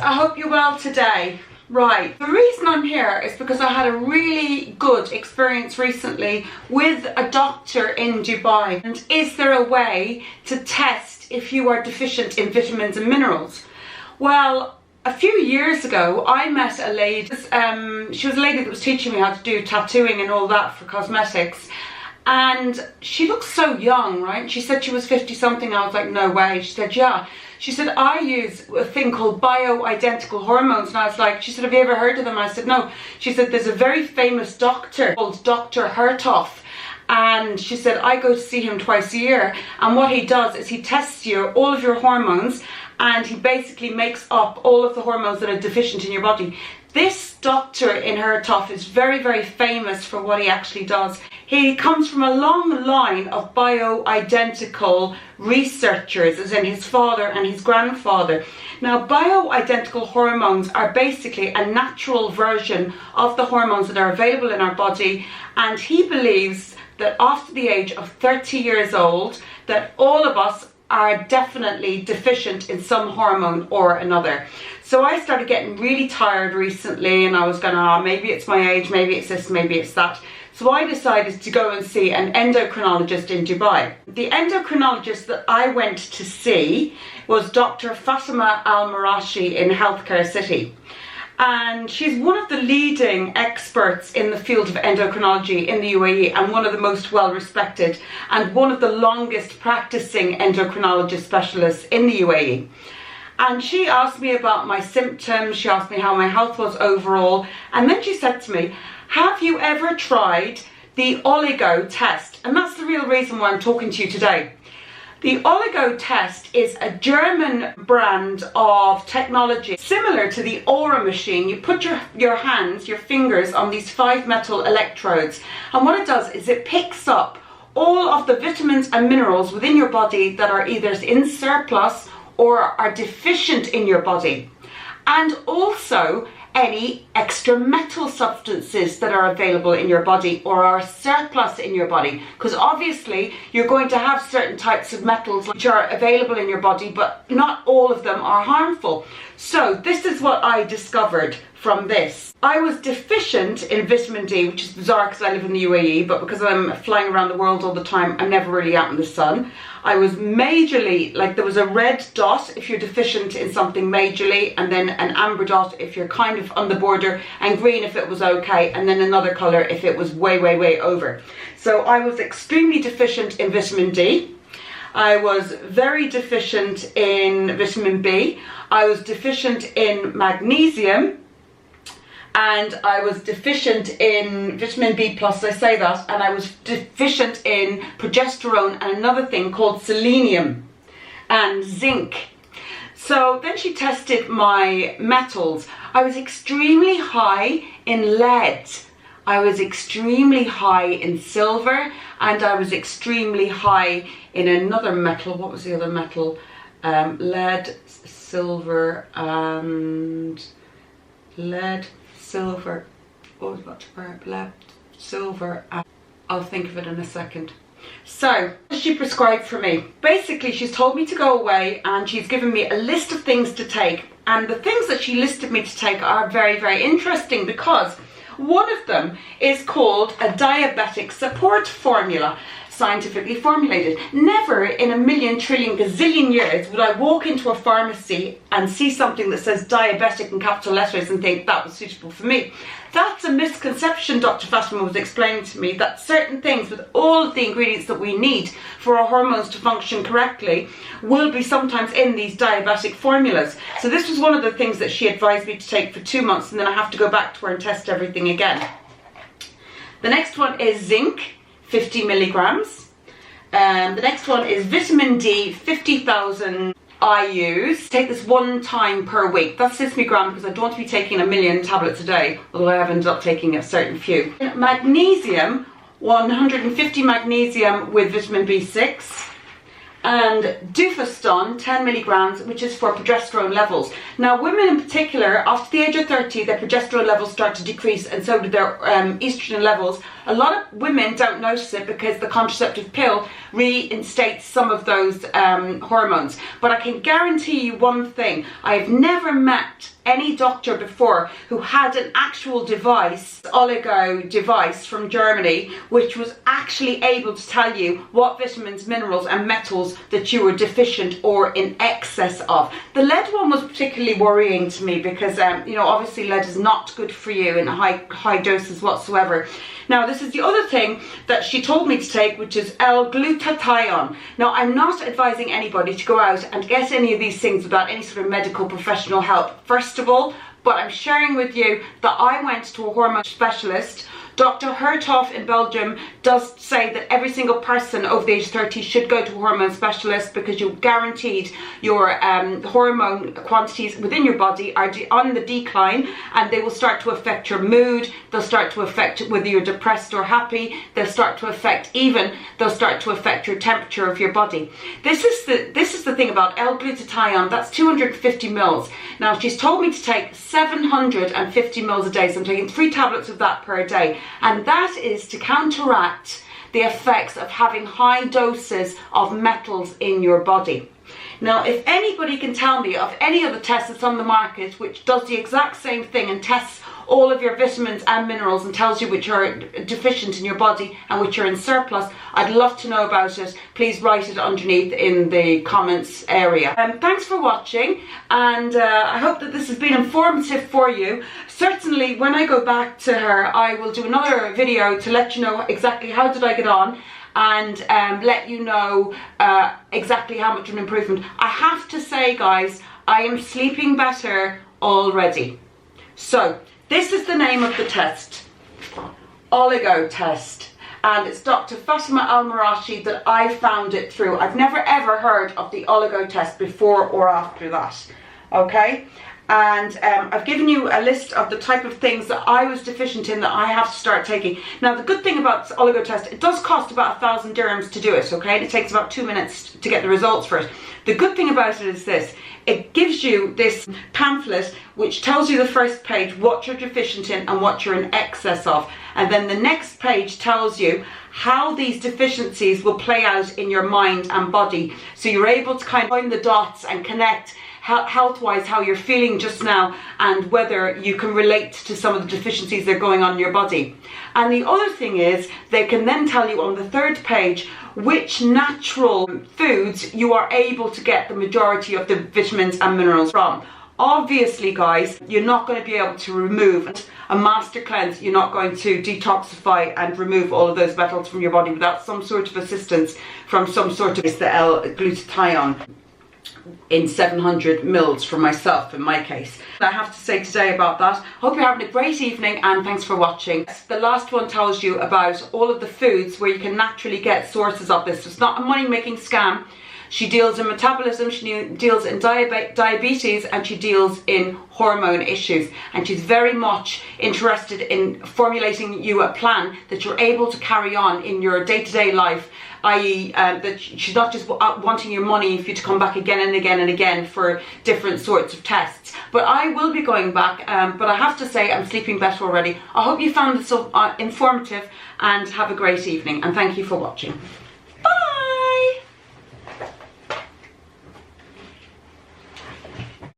I hope you're well today. Right, the reason I'm here is because I had a really good experience recently with a doctor in Dubai. And is there a way to test if you are deficient in vitamins and minerals? Well, a few years ago I met a lady, she was a lady that was teaching me how to do tattooing and all that for cosmetics. And she looked so young, right? She said she was 50 something. I was like, no way. She said, yeah. She said, I use a thing called bioidentical hormones. And I was like, she said, have you ever heard of them? I said, no. She said, there's a very famous doctor called Dr. Hertoff. And she said, I go to see him twice a year. And what he does is he tests you, all of your hormones, and he basically makes up all of the hormones that are deficient in your body. This doctor in Hertoff is very, very famous for what he actually does. He comes from a long line of bioidentical researchers, as in his father and his grandfather. Now, bioidentical hormones are basically a natural version of the hormones that are available in our body, and he believes that after the age of 30 years old, that all of us are definitely deficient in some hormone or another. So I started getting really tired recently, and I was going, maybe it's my age, maybe it's this, maybe it's that. So I decided to go and see an endocrinologist in Dubai. The endocrinologist that I went to see was Dr. Fatima Al-Marashi in Healthcare City. And she's one of the leading experts in the field of endocrinology in the UAE, and one of the most well-respected and one of the longest practicing endocrinologist specialists in the UAE. And she asked me about my symptoms, she asked me how my health was overall, and then she said to me, have you ever tried the Oligo test? And that's the real reason why I'm talking to you today. The Oligo test is a German brand of technology similar to the Aura machine. You put your hands, your fingers on these 5 metal electrodes, and what it does is it picks up all of the vitamins and minerals within your body that are either in surplus or are deficient in your body, and also any extra metal substances that are available in your body or are surplus in your body, because obviously you're going to have certain types of metals which are available in your body, but not all of them are harmful. So this is what I discovered from this. I was deficient in vitamin D, which is bizarre because I live in the UAE, but because I'm flying around the world all the time, I'm never really out in the sun. I was majorly, like there was a red dot if you're deficient in something majorly, and then an amber dot if you're kind of on the border, and green if it was okay, and then another colour if it was way, way, way over. So I was extremely deficient in vitamin D. I was very deficient in vitamin B. I was deficient in magnesium. And I was deficient in vitamin B plus, I say that, and I was deficient in progesterone and another thing called selenium and zinc. So then she tested my metals. I was extremely high in lead. I was extremely high in silver, and I was extremely high in another metal. What was the other metal? Lead, silver, and lead, silver, what was about to burn? Lead, silver, and I'll think of it in a second. So, what she prescribed for me? Basically, she's told me to go away and she's given me a list of things to take. And the things that she listed me to take are very, very interesting, because one of them is called a diabetic support formula, scientifically formulated. Never in a million, trillion, gazillion years would I walk into a pharmacy and see something that says diabetic in capital letters and think that was suitable for me. That's a misconception, Dr. Fatima was explaining to me, that certain things with all of the ingredients that we need for our hormones to function correctly will be sometimes in these diabetic formulas. So this was one of the things that she advised me to take for 2 months, and then I have to go back to her and test everything again. The next one is zinc, 50 milligrams. The next one is vitamin D, 50,000 IUs. Take this 1 time per week. That's 60 grams because I don't want to be taking a million tablets a day, although I have ended up taking a certain few. Magnesium, 150 magnesium with vitamin B6. and Dufaston 10 milligrams, which is for progesterone levels. Now, women in particular, after the age of 30, their progesterone levels start to decrease, and so do their estrogen levels. A lot of women don't notice it because the contraceptive pill reinstates some of those hormones. But I can guarantee you one thing: I've never met any doctor before who had an actual device, oligo device from Germany, which was actually able to tell you what vitamins, minerals and metals that you were deficient or in excess of. The lead one was particularly worrying to me because, you know, obviously lead is not good for you in high doses whatsoever. Now, this is the other thing that she told me to take, which is L-glutathione. Now, I'm not advising anybody to go out and get any of these things without any sort of medical professional help, first of all, but I'm sharing with you that I went to a hormone specialist. Dr. Herthoff in Belgium does say that every single person over the age of 30 should go to a hormone specialist because you're guaranteed your hormone quantities within your body are on the decline, and they will start to affect your mood. They'll start to affect whether you're depressed or happy. They'll start to affect your temperature of your body. This is the thing about L-glutathione. That's 250 mils. Now, she's told me to take 750 mils a day, so I'm taking 3 tablets of that per day. And that is to counteract the effects of having high doses of metals in your body. Now, if anybody can tell me of any other test that's on the market which does the exact same thing and tests all of your vitamins and minerals and tells you which are deficient in your body and which are in surplus, I'd love to know about it. Please write it underneath in the comments area. Thanks for watching, and I hope that this has been informative for you. Certainly, when I go back to her, I will do another video to let you know exactly how did I get on, and let you know exactly how much of an improvement. I have to say, guys, I am sleeping better already. So this is the name of the test, Oligo test, and it's Dr. Fatima Al-Marashi that I found it through. I've never ever heard of the Oligo test before or after that, okay? And I've given you a list of the type of things that I was deficient in that I have to start taking. Now, the good thing about this oligo test, it does cost about 1,000 dirhams to do it, okay? And it takes about 2 minutes to get the results for it. The good thing about it is this: it gives you this pamphlet which tells you the first page what you're deficient in and what you're in excess of. And then the next page tells you how these deficiencies will play out in your mind and body. So you're able to kind of join the dots and connect health-wise how you're feeling just now and whether you can relate to some of the deficiencies that are going on in your body. And the other thing is they can then tell you on the third page which natural foods you are able to get the majority of the vitamins and minerals from. Obviously, guys, you're not going to be able to remove a master cleanse. You're not going to detoxify and remove all of those metals from your body without some sort of assistance from some sort of the L-glutathione in 700 mils for myself, in my case. I have to say today about that. Hope you're having a great evening, and thanks for watching. The last one tells you about all of the foods where you can naturally get sources of this. It's not a money-making scam. She deals in metabolism, she deals in diabetes, and she deals in hormone issues. And she's very much interested in formulating you a plan that you're able to carry on in your day-to-day life, i.e. that she's not just wanting your money for you to come back again and again and again for different sorts of tests. But I will be going back, but I have to say I'm sleeping better already. I hope you found this informative, and have a great evening, and thank you for watching.